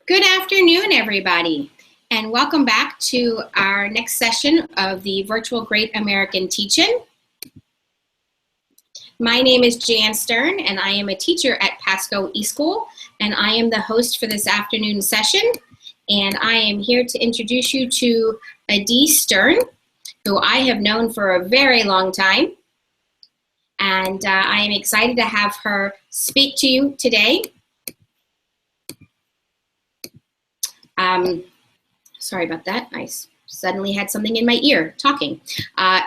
Good afternoon, everybody, and welcome back to our next session of the virtual Great American Teach-In. My name is Jan Stern, and I am a teacher at Pasco eSchool, and I am the host for this afternoon session. And I am here to introduce you to Adi Stern, who I have known for a very long time. And I am excited to have her speak to you today. Sorry about that. I suddenly had something in my ear talking.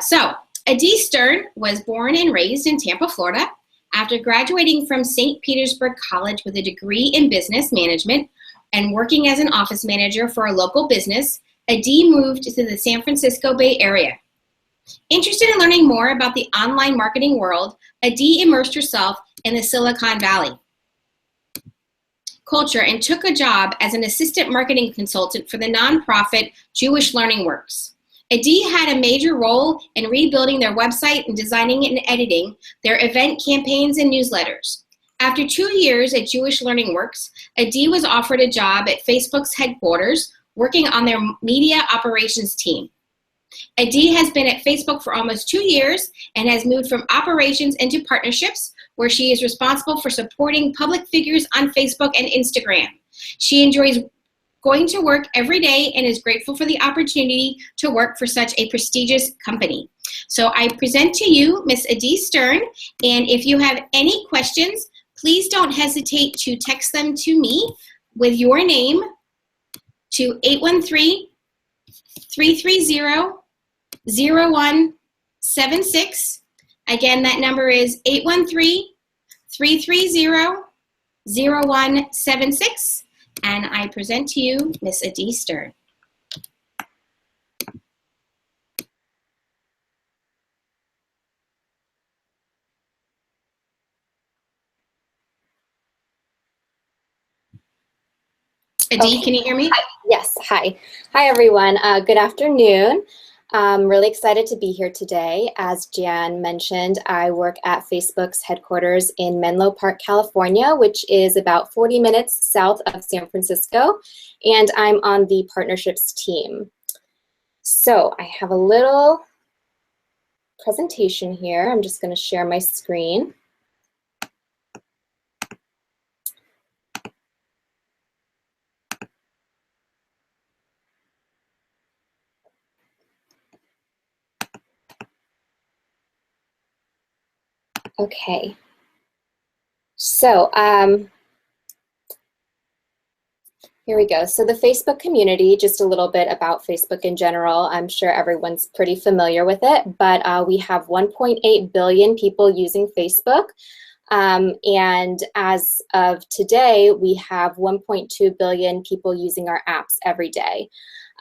So Adi Stern was born and raised in Tampa, Florida. After graduating from St. Petersburg College with a degree in business management and working as an office manager for a local business, Adi moved to the San Francisco Bay Area. Interested in learning more about the online marketing world, Adi immersed herself in the Silicon Valley culture and took a job as an assistant marketing consultant for the nonprofit Jewish Learning Works. Adi had a major role in rebuilding their website and designing and editing their event campaigns and newsletters. After 2 years at Jewish Learning Works, Adi was offered a job at Facebook's headquarters, working on their media operations team. Adi has been at Facebook for almost 2 years and has moved from operations into partnerships, where she is responsible for supporting public figures on Facebook and Instagram. She enjoys going to work every day and is grateful for the opportunity to work for such a prestigious company. So I present to you Ms. Adi Stern, and if you have any questions, please don't hesitate to text them to me with your name to 813-330-0176. Again, that number is 813-330-0176. And I present to you Ms. Adi Stern. Adi, can you hear me? Hi. Yes, hi. Hi, everyone. Good afternoon. I'm really excited to be here today. As Jan mentioned, I work at Facebook's headquarters in Menlo Park, California, which is about 40 minutes south of San Francisco, and I'm on the partnerships team. So I have a little presentation here. I'm just going to share my screen. Okay, so here we go. So the Facebook community, just a little bit about Facebook in general. I'm sure everyone's pretty familiar with it, but we have 1.8 billion people using Facebook. And as of today, we have 1.2 billion people using our apps every day.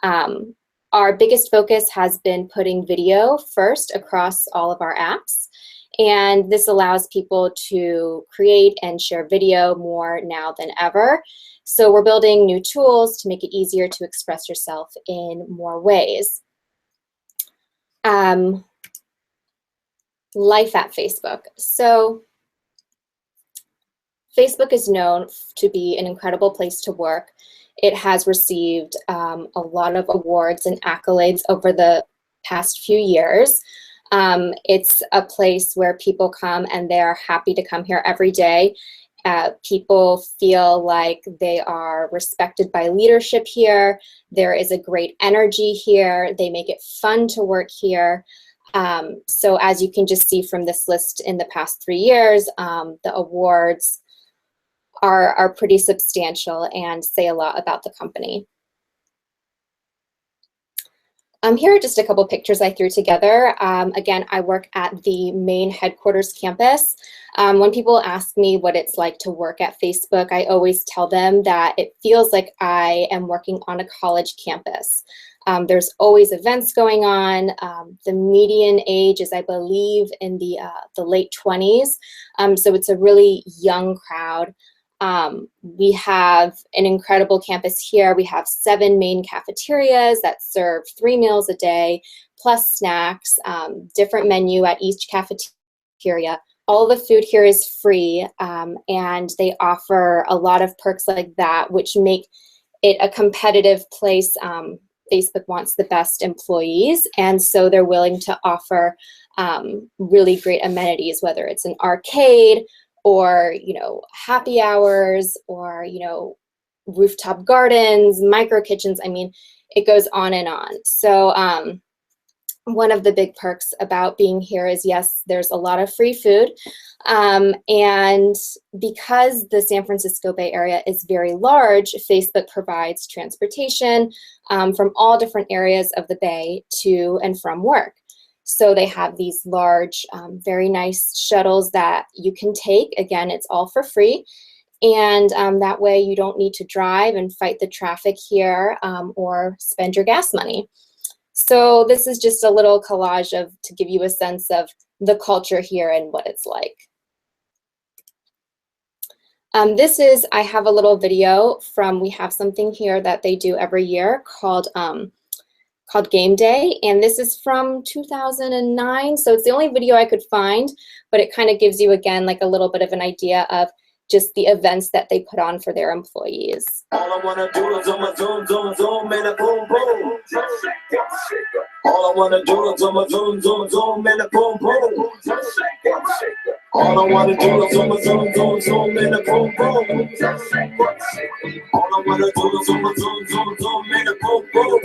Our biggest focus has been putting video first across all of our apps. And this allows people to create and share video more now than ever. So we're building new tools to make it easier to express yourself in more ways. Life at Facebook. So Facebook is known to be an incredible place to work. It has received a lot of awards and accolades over the past few years. It's a place where people come and they're happy to come here every day. People feel like they are respected by leadership here. There is a great energy here. They make it fun to work here. So as you can just see from this list in the past 3 years, the awards are pretty substantial and say a lot about the company. Here are just a couple pictures I threw together. Again, I work at the main headquarters campus. When people ask me what it's like to work at Facebook, I always tell them that it feels like I am working on a college campus. There's always events going on. The median age is, I believe, in the late 20s. So it's a really young crowd. We have an incredible campus here. We have 7 main cafeterias that serve 3 meals a day, plus snacks, different menu at each cafeteria. All the food here is free, and they offer a lot of perks like that, which make it a competitive place. Facebook wants the best employees, and so they're willing to offer really great amenities, whether it's an arcade or, you know, happy hours, or, you know, rooftop gardens, micro kitchens. I mean, it goes on and on. So one of the big perks about being here is, yes, there's a lot of free food. And because the San Francisco Bay Area is very large, Facebook provides transportation from all different areas of the Bay to and from work. So they have these large, very nice shuttles that you can take. Again, it's all for free. And that way you don't need to drive and fight the traffic here or spend your gas money. So this is just a little collage to give you a sense of the culture here and what it's like. I have a little video from, we have something here that they do every year called Game Day, and this is from 2009, so it's the only video I could find, but it kind of gives you, again, like a little bit of an idea of just the events that they put on for their employees. All I wanna do is zoom, zoom, zoom, and a boom, boom. All I wanna do is zoom, zoom, zoom, and a boom, boom. All I wanna do is zoom, zoom, zoom, and a boom, boom. All I wanna do is zoom, zoom, and a boom, boom.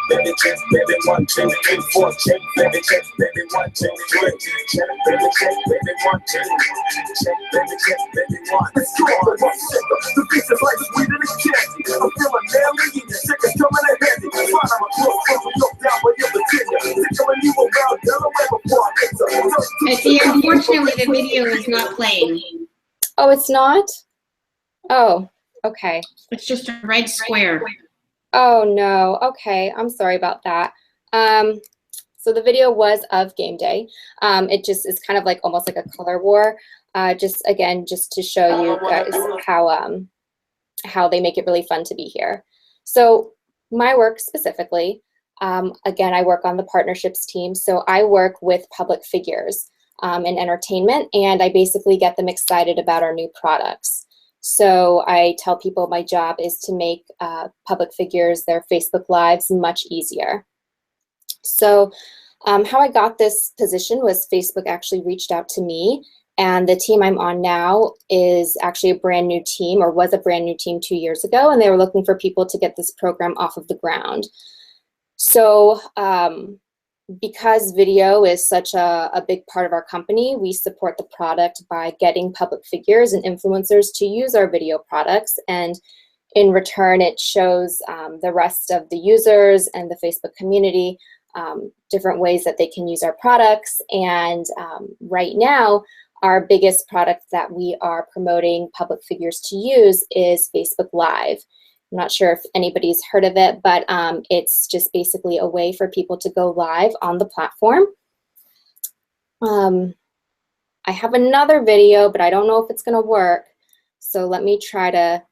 Baby, check, baby, 1, 2, 3, 4, check, baby, check, baby, 1, 2, 3, check, baby, check, baby, 1, 2, check, baby, check, baby, 1. It's cool, the beats is like sweet and it's candy. I'm feeling manly, the sick is coming in handy. Fine, I'm a close friend, we look down, but you're Virginia. Sick of you around Delaware before I get to. See, unfortunately, the video is not playing. Oh, it's not? Oh, okay. It's just a red square. Oh, no. Okay, I'm sorry about that. So the video was of Game Day. It just is kind of like almost like a color war. Just to show you guys how they make it really fun to be here. So my work specifically, again, I work on the partnerships team. So I work with public figures in entertainment, and I basically get them excited about our new products. So I tell people my job is to make public figures, their Facebook Lives, much easier. So how I got this position was Facebook actually reached out to me, and the team I'm on now is actually a brand new team, or was a brand new team 2 years ago, and they were looking for people to get this program off of the ground. So because video is such a big part of our company, we support the product by getting public figures and influencers to use our video products, and in return it shows the rest of the users and the Facebook community different ways that they can use our products. And right now, our biggest product that we are promoting public figures to use is Facebook Live. I'm not sure if anybody's heard of it, but it's just basically a way for people to go live on the platform. I have another video, but I don't know if it's going to work. So let me try to,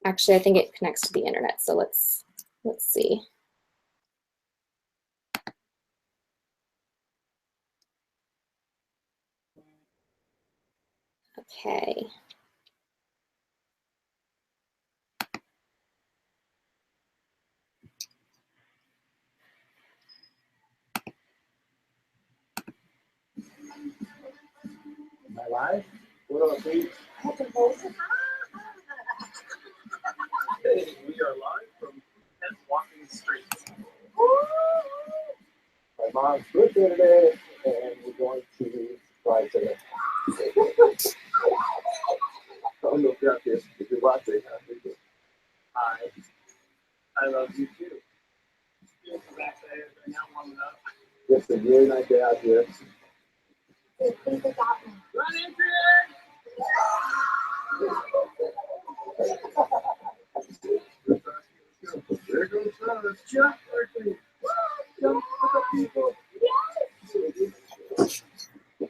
actually, I think it connects to the internet. So let's see. Okay. Am I live? What up, please? Hey, we are live from 10th Walking Street. My mom's birthday today, and we're going to surprise her. I don't know if you're out there, if you're watching. Hi. I love you too. It's back there, right now warming up. It's a really nice day out here. Run into it! There goes us, Chuck Berkeley. Jump for the people. Yes.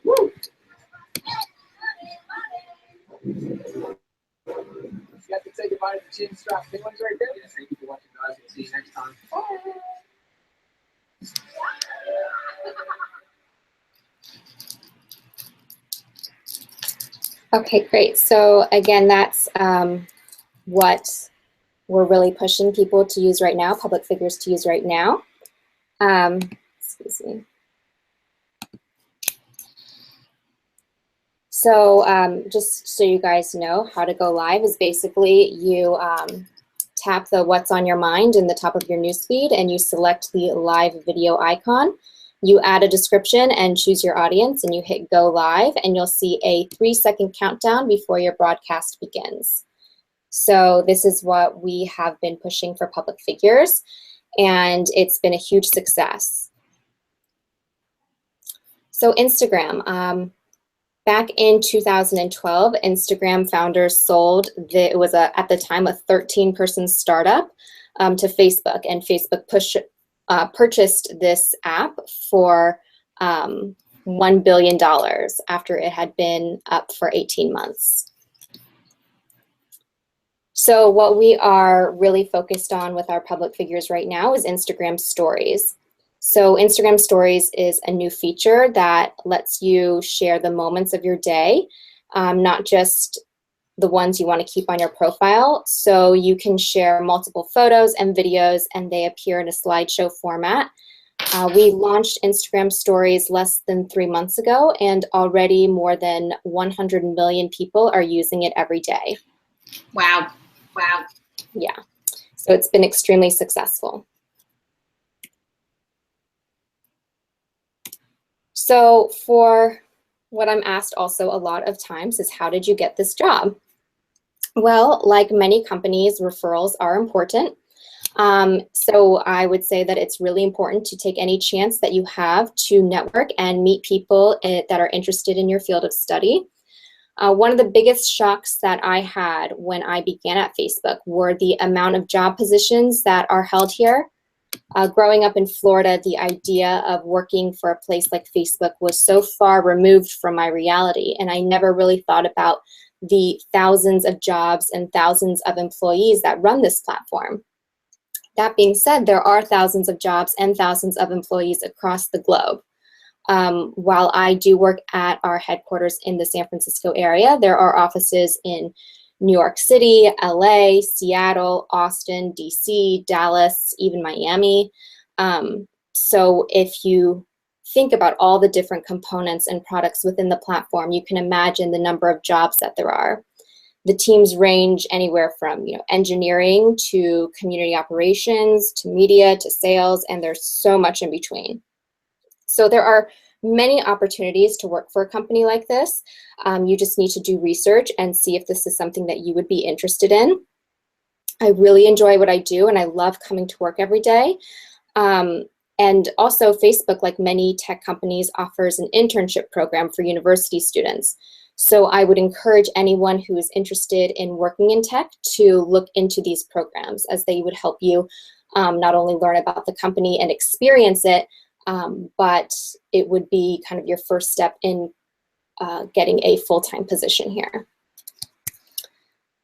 Woo. You have to say goodbye to the chin strap. Big ones right there. Yeah, thank you for watching, guys. We'll see you next time. Bye. Okay, great. So again, that's what we're really pushing people to use right now, public figures to use right now. Excuse me. So just so you guys know, how to go live is basically you tap the what's on your mind in the top of your newsfeed and you select the live video icon. You add a description and choose your audience and you hit go live and you'll see a 3-second countdown before your broadcast begins. So this is what we have been pushing for public figures and it's been a huge success. So Instagram. Back in 2012, Instagram founders sold, it was at the time a 13-person startup to Facebook, and Facebook purchased this app for $1 billion after it had been up for 18 months. So what we are really focused on with our public figures right now is Instagram Stories. So Instagram Stories is a new feature that lets you share the moments of your day, not just the ones you want to keep on your profile. So you can share multiple photos and videos and they appear in a slideshow format. We launched Instagram Stories less than 3 months ago and already more than 100 million people are using it every day. Wow. Wow. Yeah, so it's been extremely successful. So for what I'm asked also a lot of times is, how did you get this job? Well, like many companies, referrals are important. So I would say that it's really important to take any chance that you have to network and meet people that are interested in your field of study. One of the biggest shocks that I had when I began at Facebook were the amount of job positions that are held here. Growing up in Florida, the idea of working for a place like Facebook was so far removed from my reality, and I never really thought about the thousands of jobs and thousands of employees that run this platform. That being said, there are thousands of jobs and thousands of employees across the globe. While I do work at our headquarters in the San Francisco area, there are offices in New York City, LA, Seattle, Austin, DC, Dallas, even Miami. So if you think about all the different components and products within the platform, you can imagine the number of jobs that there are. The teams range anywhere from engineering to community operations to media to sales, and there's so much in between. So there are many opportunities to work for a company like this. You just need to do research and see if this is something that you would be interested in. I really enjoy what I do and I love coming to work every day. And also Facebook, like many tech companies, offers an internship program for university students. So I would encourage anyone who is interested in working in tech to look into these programs, as they would help you not only learn about the company and experience it, but it would be kind of your first step in getting a full-time position here.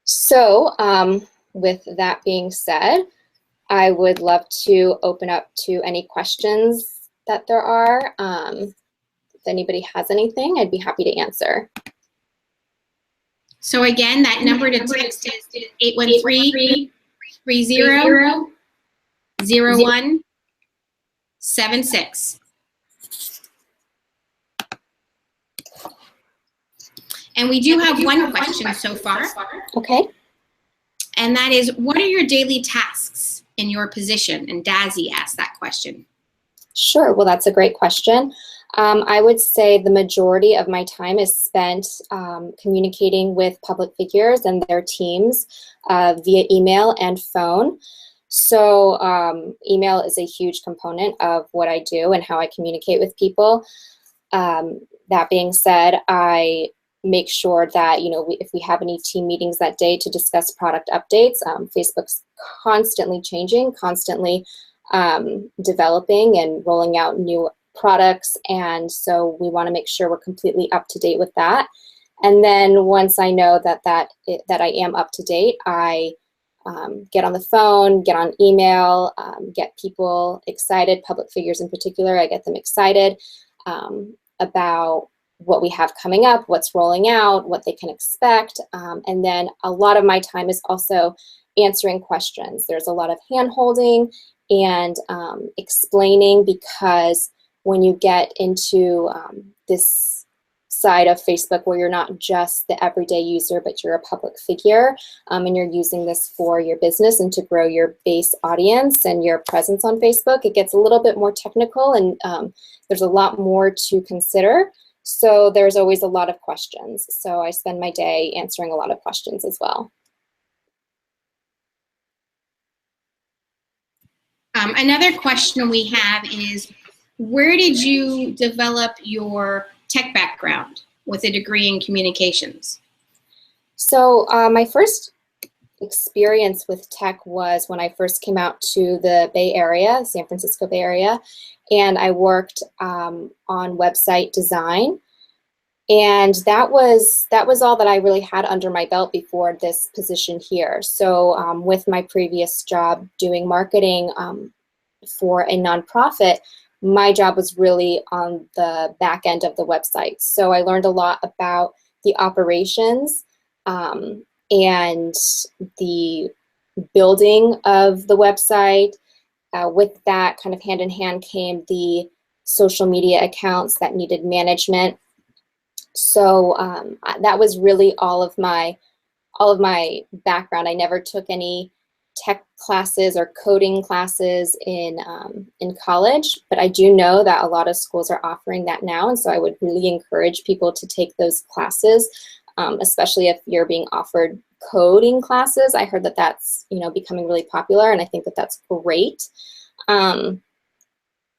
So with that being said, I would love to open up to any questions that there are. If anybody has anything, I'd be happy to answer. So again, that number to text is 813-30-0176. And we do have one question so far. Okay. And that is, what are your daily tasks in your position? And Dazzy asked that question. Sure, well, that's a great question. I would say the majority of my time is spent communicating with public figures and their teams via email and phone. So email is a huge component of what I do and how I communicate with people. That being said, I make sure that, if we have any team meetings that day to discuss product updates, Facebook's constantly changing, constantly developing and rolling out new products, and so we want to make sure we're completely up to date with that. And then once I know that I am up to date, I get on the phone, get on email, get people excited, public figures in particular. I get them excited about what we have coming up, what's rolling out, what they can expect. And then a lot of my time is also answering questions. There's a lot of hand-holding and explaining, because when you get into this side of Facebook where you're not just the everyday user, but you're a public figure, and you're using this for your business and to grow your base audience and your presence on Facebook, it gets a little bit more technical, and there's a lot more to consider. So there's always a lot of questions. So I spend my day answering a lot of questions as well. Another question we have is, where did you develop your tech background with a degree in communications? So my first experience with tech was when I first came out to the Bay Area, San Francisco Bay Area, and I worked on website design. And that was all that I really had under my belt before this position here. So with my previous job doing marketing for a nonprofit, my job was really on the back end of the website. So I learned a lot about the operations and the building of the website. With that, kind of hand in hand came the social media accounts that needed management. So that was really all of my background. I never took any tech classes or coding classes in college, but I do know that a lot of schools are offering that now, and so I would really encourage people to take those classes, especially if you're being offered coding classes. I heard that that's becoming really popular, and I think that that's great.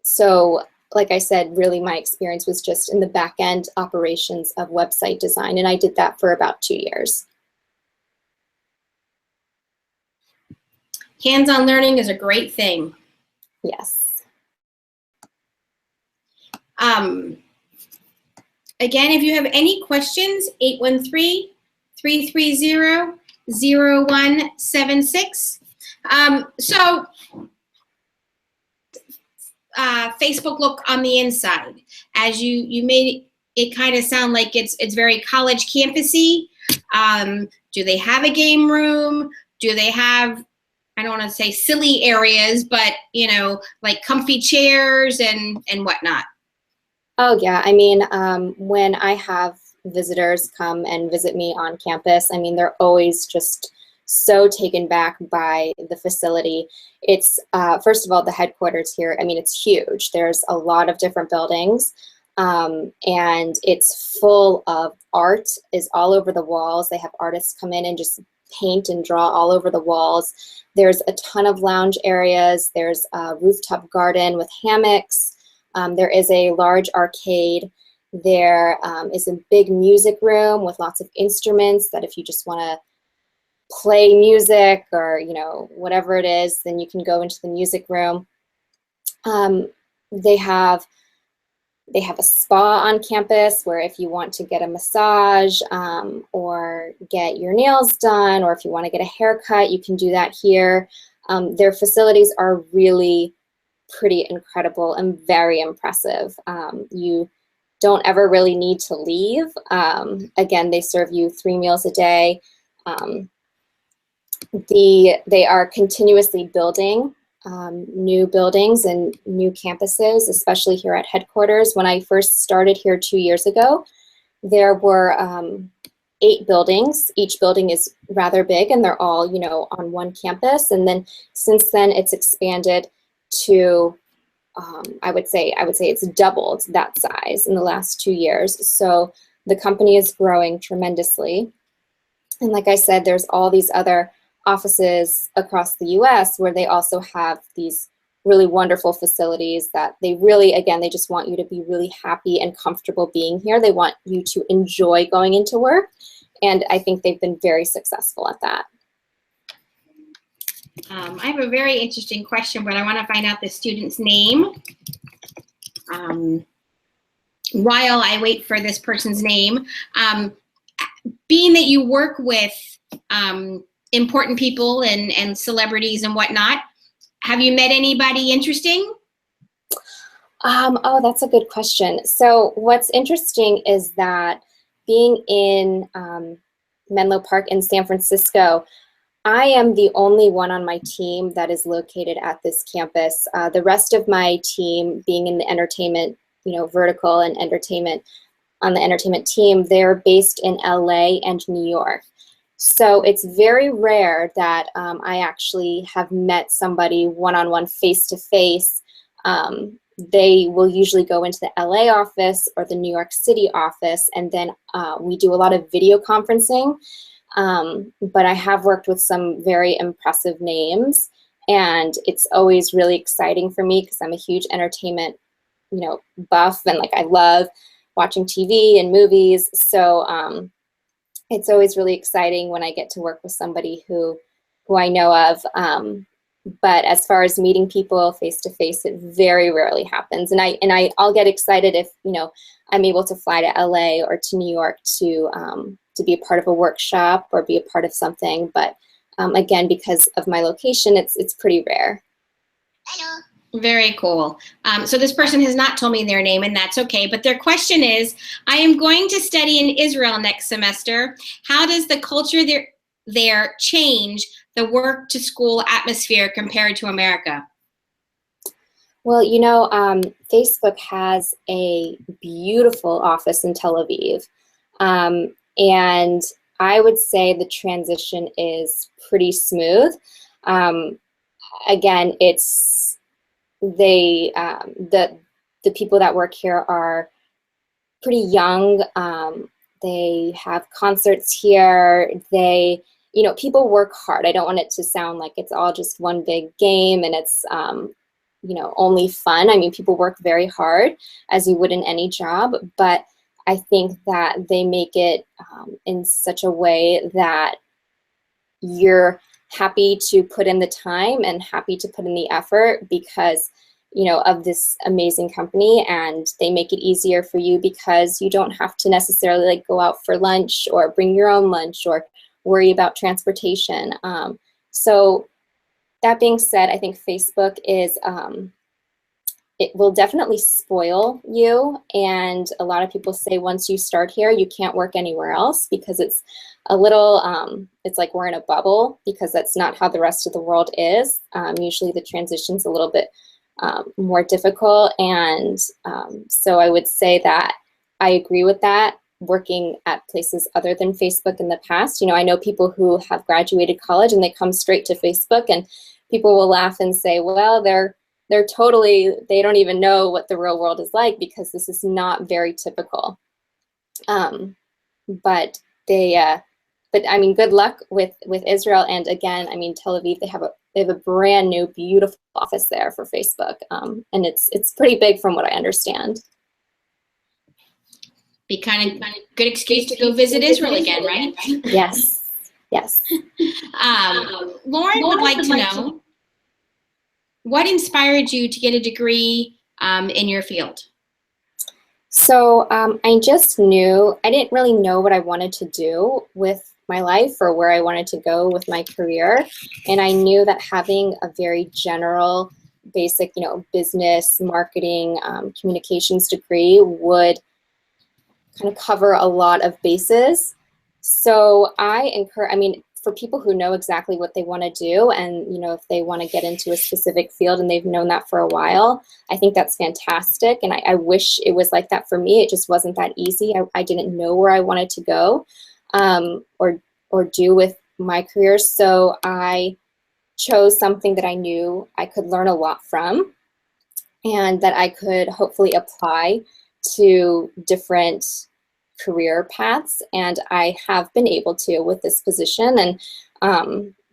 So like I said, really my experience was just in the back end operations of website design, and I did that for about 2 years. Hands-on learning is a great thing. Yes. Again, if you have any questions, 813-330-0176. Facebook look on the inside, as you made it kind of sound like it's very college campusy. Do they have a game room? Do they have, I don't want to say silly areas, but like comfy chairs and whatnot? Oh yeah, I mean, when I have visitors come and visit me on campus, I mean, they're always just so taken back by the facility. It's, first of all, the headquarters here, I mean, it's huge. There's a lot of different buildings, and it's full of art, is all over the walls. They have artists come in and just paint and draw all over the walls. There's a ton of lounge areas. There's a rooftop garden with hammocks. There is a large arcade. There is a big music room with lots of instruments that if you just want to play music or whatever it is, then you can go into the music room. They have a spa on campus where if you want to get a massage or get your nails done, or if you want to get a haircut, you can do that here. Their facilities are really pretty incredible and very impressive. You don't ever really need to leave. Again, they serve you 3 meals a day. They are continuously building new buildings and new campuses, especially here at headquarters. When I first started here 2 years ago, there were 8 buildings. Each building is rather big, and they're all, on one campus. And then since then, it's expanded to, I would say it's doubled that size in the last 2 years. So the company is growing tremendously. And like I said, there's all these other offices across the US where they also have these really wonderful facilities that they really, again, they just want you to be really happy and comfortable being here. They want you to enjoy going into work. And I think they've been very successful at that. I have a very interesting question, but I want to find out the student's name. While I wait for this person's name, being that you work with important people and celebrities and whatnot, have you met anybody interesting? Oh, that's a good question. So what's interesting is that being in Menlo Park in San Francisco, I am the only one on my team that is located at this campus. The rest of my team, being in the entertainment, vertical and entertainment, on the entertainment team, they're based in LA and New York. So it's very rare that I actually have met somebody one-on-one, face-to-face. They will usually go into the LA office or the New York City office, and then we do a lot of video conferencing. But I have worked with some very impressive names, and it's always really exciting for me because I'm a huge entertainment, buff, and I love watching TV and movies. So it's always really exciting when I get to work with somebody who I know of. But as far as meeting people face to face, it very rarely happens. And I'll get excited if I'm able to fly to LA or to New York to be a part of a workshop or be a part of something. But again, because of my location, it's pretty rare. Hello. Very cool. So this person has not told me their name, and that's okay. But their question is, I am going to study in Israel next semester. How does the culture there change the work to school atmosphere compared to America? Well, Facebook has a beautiful office in Tel Aviv. And I would say the transition is pretty smooth. Again, the people that work here are pretty young. They have concerts here. People work hard. I don't want it to sound like it's all just one big game and it's only fun. I mean, people work very hard, as you would in any job, but I think that they make it in such a way that you're happy to put in the time and happy to put in the effort because of this amazing company, and they make it easier for you because you don't have to necessarily go out for lunch or bring your own lunch or worry about transportation. So that being said, I think Facebook is it will definitely spoil you, and a lot of people say once you start here you can't work anywhere else because it's a little it's like we're in a bubble because that's not how the rest of the world is. Usually the transition's a little bit more difficult, and so I would say that I agree with that, working at places other than Facebook in the past. I know people who have graduated college and they come straight to Facebook, and people will laugh and say, well, they don't even know what the real world is like because this is not very typical. But I mean, good luck with Israel. And again, I mean, Tel Aviv, they have a brand new, beautiful office there for Facebook. And it's pretty big from what I understand. Be kind of good excuse to go visit Israel again, right? Yes. Yes. Lauren would like to know, what inspired you to get a degree in your field? So I just knew, I didn't really know what I wanted to do with my life or where I wanted to go with my career. And I knew that having a very general, basic, business, marketing, communications degree would kind of cover a lot of bases. So for people who know exactly what they want to do and, if they want to get into a specific field and they've known that for a while, I think that's fantastic. And I wish it was like that for me. It just wasn't that easy. I didn't know where I wanted to go or do with my career. So I chose something that I knew I could learn a lot from and that I could hopefully apply to different career paths, and I have been able to with this position, and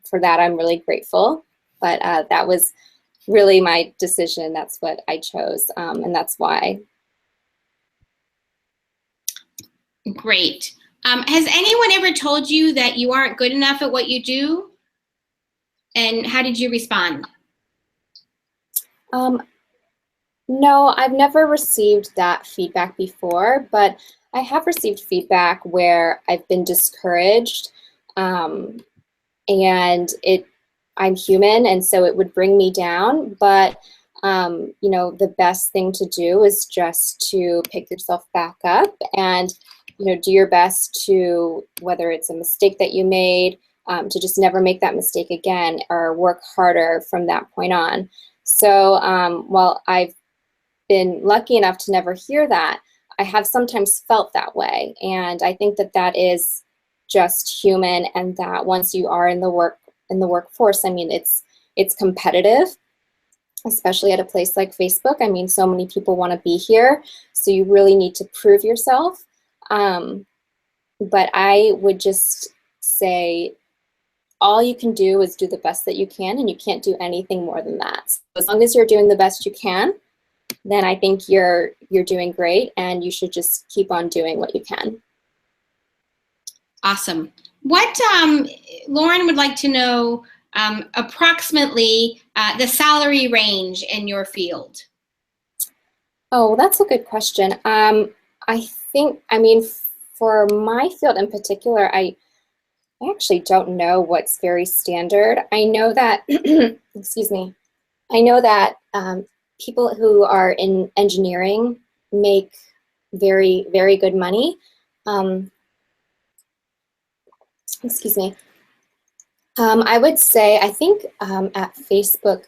for that I'm really grateful. But that was really my decision. That's what I chose, and that's why. Great. Has anyone ever told you that you aren't good enough at what you do? And how did you respond? No, I've never received that feedback before, but I have received feedback where I've been discouraged, and I'm human, and so it would bring me down. But you know, the best thing to do is just to pick yourself back up and, you know, do your best to, whether it's a mistake that you made, to just never make that mistake again or work harder from that point on. So while I've been lucky enough to never hear that, I have sometimes felt that way. And I think that that is just human, and that once you are in the workforce, I mean, it's competitive, especially at a place like Facebook. I mean, so many people want to be here, so you really need to prove yourself. But I would just say all you can do is do the best that you can, and you can't do anything more than that. So as long as you're doing the best you can, then I think you're doing great, and you should just keep on doing what you can. Awesome. What Lauren would like to know approximately the salary range in your field. Oh, well, that's a good question. I think, I mean, for my field in particular, I actually don't know what's very standard. I know that, excuse me, I know that people who are in engineering make very, very good money. Excuse me. I would say, I think at Facebook,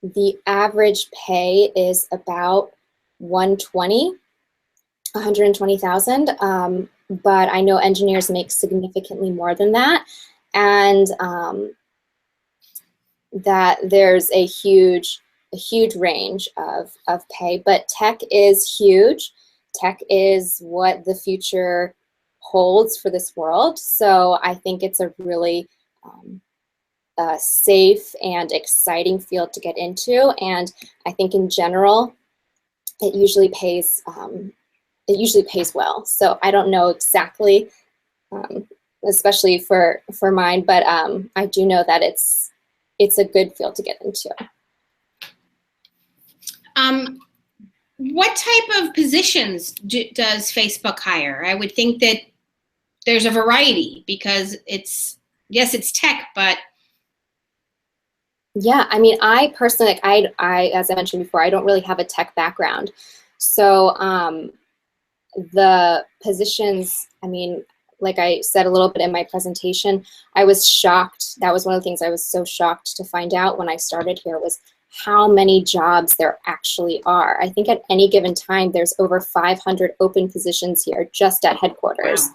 the average pay is about 120,000. But I know engineers make significantly more than that, and that there's a huge range of pay. But tech is huge. Tech is what the future holds for this world. So I think it's a really safe and exciting field to get into. And I think in general, it usually pays well. So I don't know exactly, especially for mine, but I do know that it's a good field to get into. What type of positions does Facebook hire? I would think that there's a variety, because yes, it's tech, but. Yeah, I mean, I personally, I as I mentioned before, I don't really have a tech background. So the positions, I mean, like I said a little bit in my presentation, I was shocked. That was one of the things I was so shocked to find out when I started here, was how many jobs there actually are. I think at any given time, there's over 500 open positions here just at headquarters.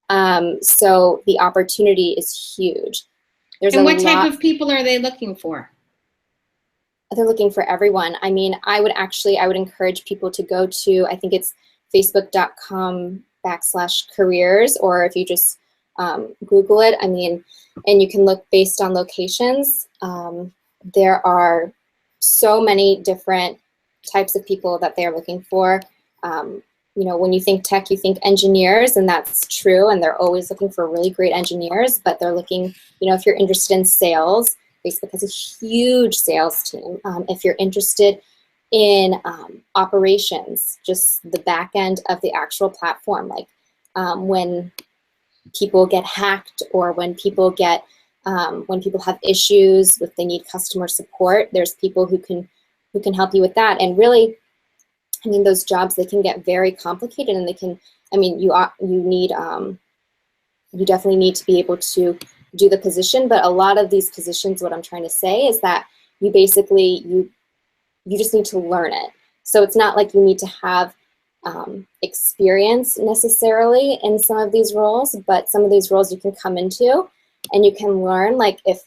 Wow. So the opportunity is huge. And what type of people are they looking for? They're looking for everyone. I mean, I would encourage people to go to, I think it's facebook.com/careers, or if you just Google it, I mean, and you can look based on locations. There are so many different types of people that they're looking for. You know, when you think tech, you think engineers, and that's true, and they're always looking for really great engineers, but they're looking, you know, if you're interested in sales, Facebook has a huge sales team. If you're interested in operations, just the back end of the actual platform, like when people get hacked, or when people get when people have issues, if they need customer support, there's people who can help you with that. And really, I mean, those jobs, they can get very complicated, and they can, I mean, you definitely need to be able to do the position. But a lot of these positions, what I'm trying to say is that you basically, you just need to learn it. So it's not like you need to have experience necessarily in some of these roles, but some of these roles you can come into and you can learn, like, if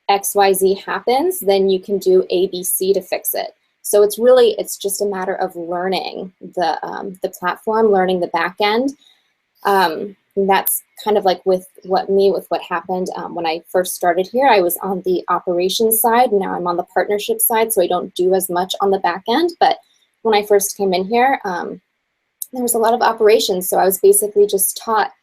XYZ happens, then you can do ABC to fix it. So it's just a matter of learning the platform, learning the back end. And that's kind of like with what happened when I first started here. I was on the operations side. Now I'm on the partnership side, so I don't do as much on the back end. But when I first came in here, there was a lot of operations. So I was basically just taught,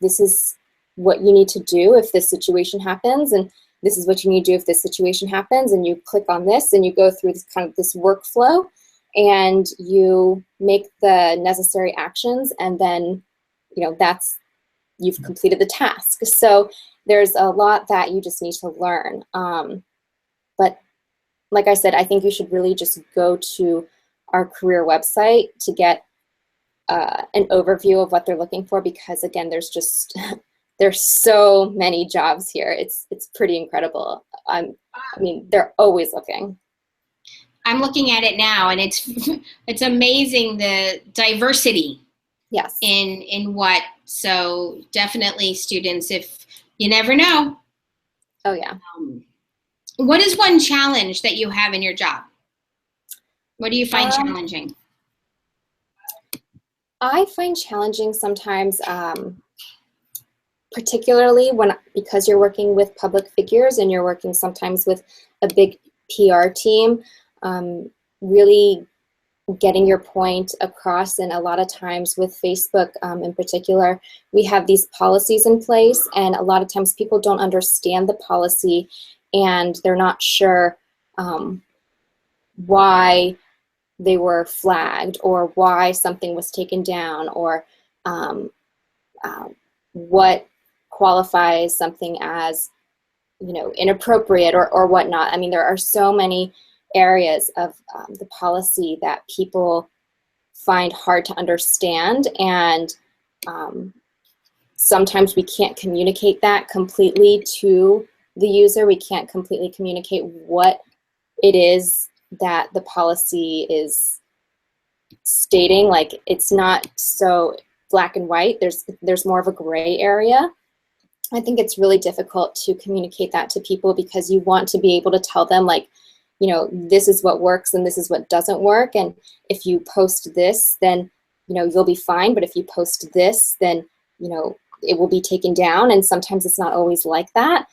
this is what you need to do if this situation happens, and this is what you need to do if this situation happens, and you click on this and you go through this kind of this workflow, and you make the necessary actions, and then, you know, you've completed the task. So there's a lot that you just need to learn. But like I said, I think you should really just go to our career website to get an overview of what they're looking for, because again, there's just there's so many jobs here. It's pretty incredible. I mean, they're always looking. I'm looking at it now, and it's amazing the diversity. Yes. In what, so definitely students, if you never know. Oh yeah. What is one challenge that you have in your job? What do you find challenging? I find challenging sometimes, particularly because you're working with public figures and you're working sometimes with a big PR team, really getting your point across. And a lot of times with Facebook in particular, we have these policies in place, and a lot of times people don't understand the policy and they're not sure why they were flagged, or why something was taken down, or what qualifies something as, inappropriate or whatnot. I mean, there are so many areas of the policy that people find hard to understand, and sometimes we can't communicate that completely to the user. We can't completely communicate what it is that the policy is stating. Like, it's not so black and white. There's more of a gray area. I think it's really difficult to communicate that to people, because you want to be able to tell them, like, this is what works and this is what doesn't work. And if you post this, then, you'll be fine. But if you post this, then, it will be taken down. And sometimes it's not always like that.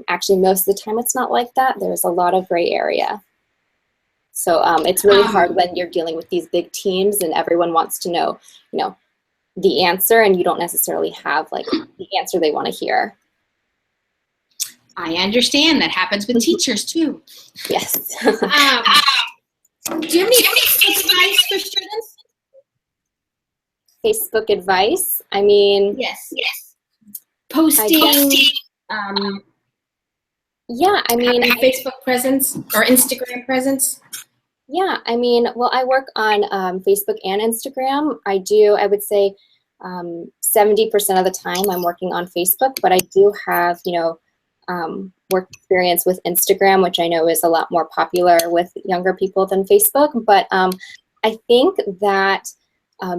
Actually, most of the time it's not like that. There's a lot of gray area. So it's really hard when you're dealing with these big teams and everyone wants to know, the answer, and you don't necessarily have like the answer they want to hear. I understand. That happens with teachers too. Yes. Do you have any advice for students? Facebook advice? I mean, yes. Posting. Yeah, I mean, Facebook presence or Instagram presence. Yeah, I mean, well, I work on Facebook and Instagram. I would say 70% of the time I'm working on Facebook, but I do have, work experience with Instagram, which I know is a lot more popular with younger people than Facebook. But I think that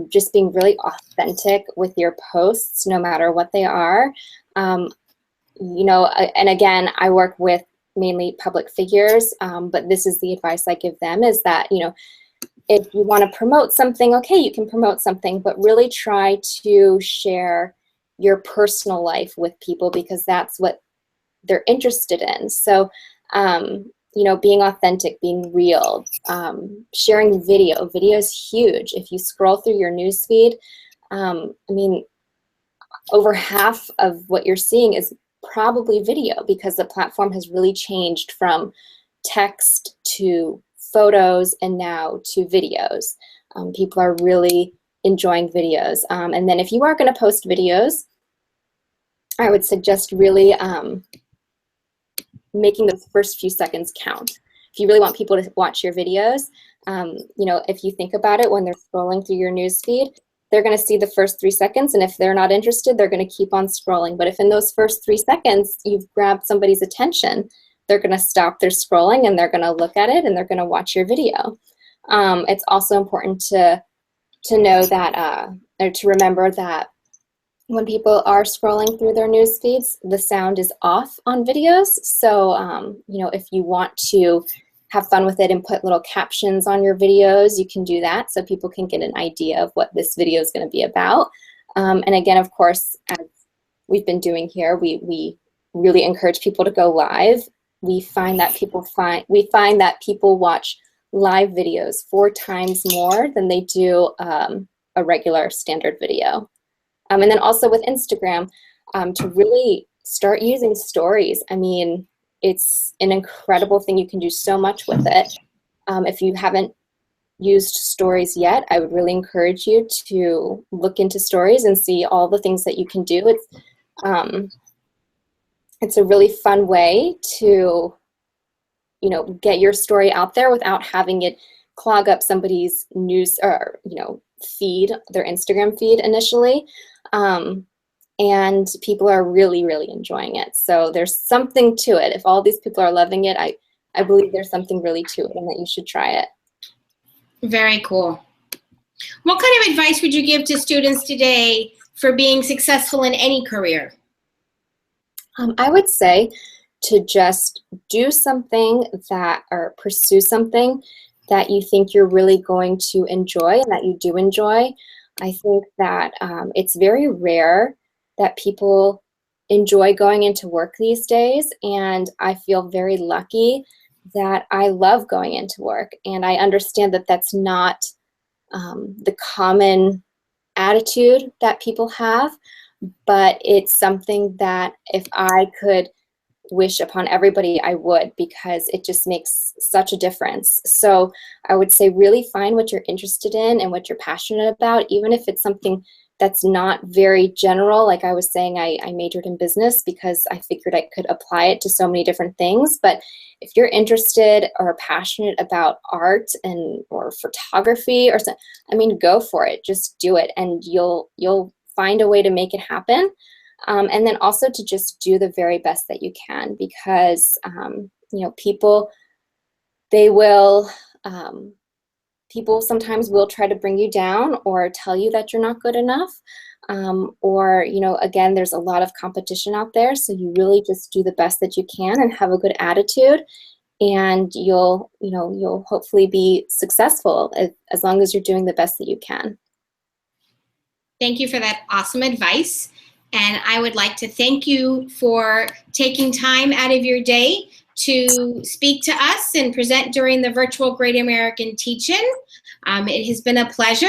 just being really authentic with your posts, no matter what they are, and again, I work with mainly public figures, but this is the advice I give them, is that, if you want to promote something, okay, you can promote something, but really try to share your personal life with people, because that's what they're interested in. So, being authentic, being real, sharing video. Video is huge. If you scroll through your newsfeed, over half of what you're seeing is probably video, because the platform has really changed from text to photos and now to videos. People are really enjoying videos. And then if you are going to post videos, I would suggest really making those first few seconds count. If you really want people to watch your videos, if you think about it, when they're scrolling through your newsfeed, they're going to see the first 3 seconds, and if they're not interested, they're going to keep on scrolling. But if in those first 3 seconds you've grabbed somebody's attention, they're going to stop their scrolling and they're going to look at it and they're going to watch your video. It's also important to know that, or to remember that when people are scrolling through their news feeds, the sound is off on videos. So, if you want to have fun with it and put little captions on your videos, you can do that so people can get an idea of what this video is going to be about. And again, of course, as we've been doing here, we really encourage people to go live. We find that people watch live videos 4 times more than they do a regular standard video. And then also with Instagram, to really start using stories. I mean, it's an incredible thing. You can do so much with it. If you haven't used stories yet, I would really encourage you to look into stories and see all the things that you can do. It's a really fun way to, you know, get your story out there without having it clog up somebody's news or, you know, feed, their Instagram feed initially. And people are really, really enjoying it. So there's something to it. If all these people are loving it, I believe there's something really to it and that you should try it. Very cool. What kind of advice would you give to students today for being successful in any career? I would say to just do something that, or pursue something that you think you're really going to enjoy and that you do enjoy. I think that it's very rare that people enjoy going into work these days, and I feel very lucky that I love going into work, and I understand that that's not the common attitude that people have, but it's something that if I could wish upon everybody, I would, because it just makes such a difference. So I would say really find what you're interested in and what you're passionate about, even if it's something that's not very general. Like I was saying, I majored in business because I figured I could apply it to so many different things. But if you're interested or passionate about art and or photography or something, I mean, go for it. Just do it, and you'll find a way to make it happen. And then also to just do the very best that you can, because you know, people sometimes will try to bring you down or tell you that you're not good enough. Or, you know, again, there's a lot of competition out there. So you really just do the best that you can and have a good attitude, and you'll hopefully be successful as long as you're doing the best that you can. Thank you for that awesome advice. And I would like to thank you for taking time out of your day to speak to us and present during the virtual Great American Teach-In. It has been a pleasure.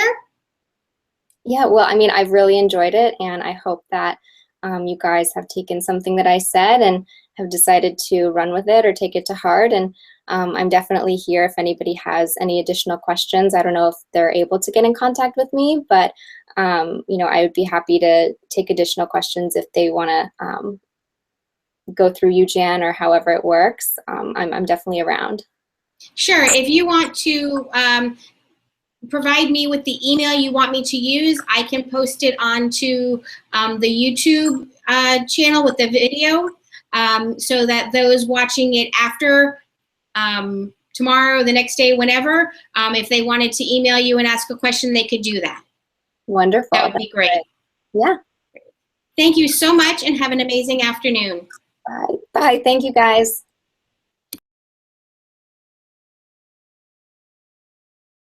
Yeah, well, I mean, I've really enjoyed it, and I hope that you guys have taken something that I said and have decided to run with it or take it to heart. And I'm definitely here if anybody has any additional questions. I don't know if they're able to get in contact with me, but you know, I would be happy to take additional questions if they want to go through you, Jan, or however it works. I'm definitely around. Sure. If you want to provide me with the email you want me to use, I can post it onto the YouTube channel with the video, so that those watching it after tomorrow, the next day, whenever, if they wanted to email you and ask a question, they could do that. Wonderful. That would be great. Yeah. Thank you so much, and have an amazing afternoon. Bye. Bye. Thank you, guys.